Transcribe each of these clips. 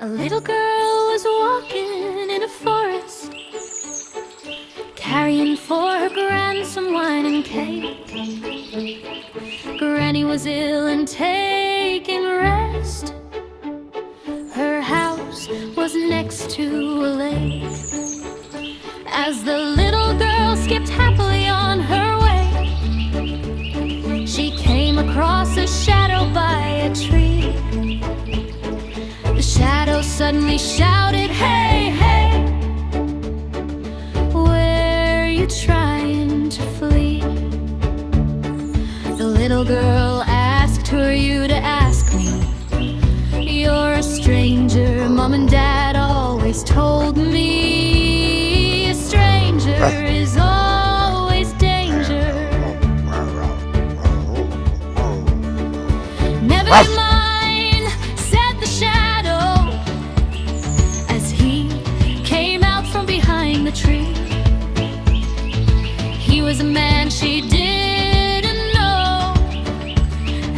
little girl was walking in a forest, carrying for her gran some wine and cake. Granny was ill and taking rest. Her house was next to a lake. As the little girl skipped happily on her way, she came across a shadow by a tree. The shadow suddenly shouted, "Hey, hey, where are you trying to flee?" The little girl asked, "Who are you to ask me? You're a stranger, Mom and Dad always told me. A stranger is always danger. Never mind," said the shadow, as he came out from behind the tree. He was a man she didn't know,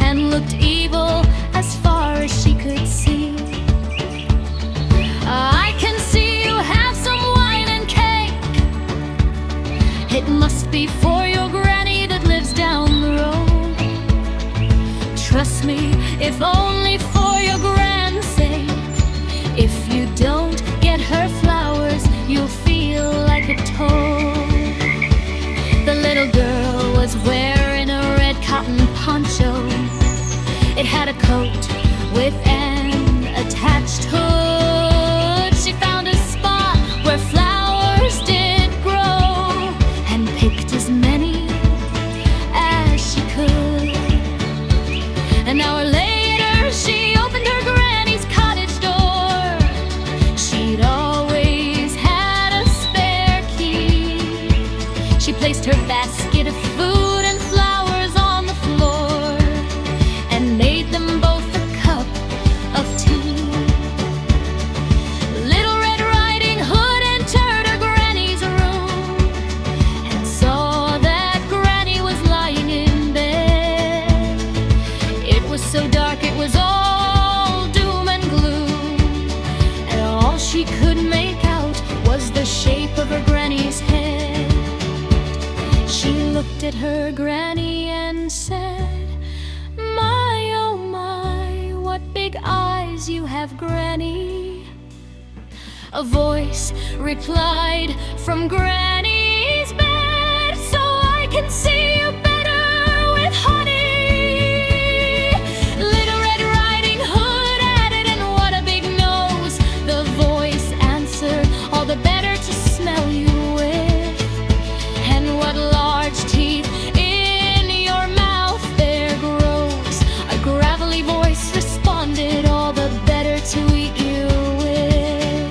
and looked evil as far as she could see. "I can see you have some wine and cake. It must be for your granny that lives down the road. Trust me, if only for your grand's sake. If you don't get her flowers, you'll feel like a toad." The little girl was wearing a red cotton poncho. It had a coat with an attached hood. She found a spot where flowers did grow, and picked as many as she could. An hour later, she opened her granny's cottage door. She'd always had a spare key. She placed her basket of food and flowers on the floor, and made them both a cup of tea. Little Red Riding Hood entered her granny's room, and saw that granny was lying in bed. It was so dark, it was all doom and gloom, and all she could make out was the shape of her granny's head. She looked at her granny and said, "My, oh my, what big eyes you have, Granny." A voice replied from Granny's bed, "So I can see you better with honey." Little Red Riding Hood added, "And what a big nose." The voice answered, "All the better to smell you with." "And what large teeth in your mouth there grows." A gravelly voice responded, "All the better to eat you with."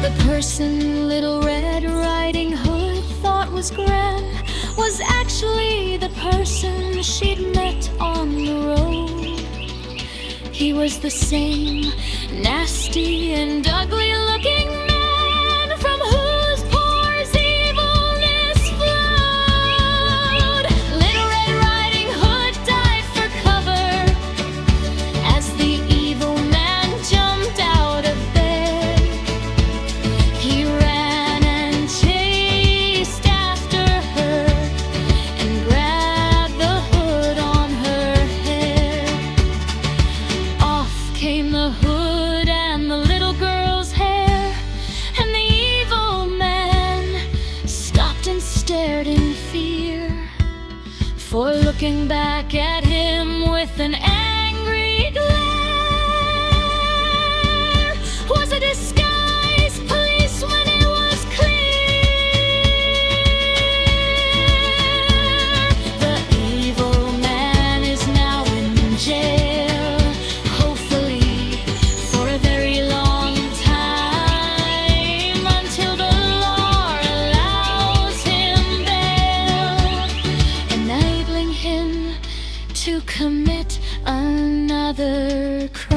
The person Little Red Riding Hood thought was Gran was actually the person she'd met on the road. He was the same nasty and ugly looking man from whose pores evilness flowed. Little Red Riding Hood dived for cover as the evil man jumped out of bed. He ran and chased after her, and grabbed the hood on her head. Off came the hood and the little girl's hair, and the evil man stopped and stared in fear. For looking back at him with an angry glare was a disguised policeman, it was clear. The evil man is now in jail, hopefully for a very long time, until the law allows him bail, enabling him to commit another crime.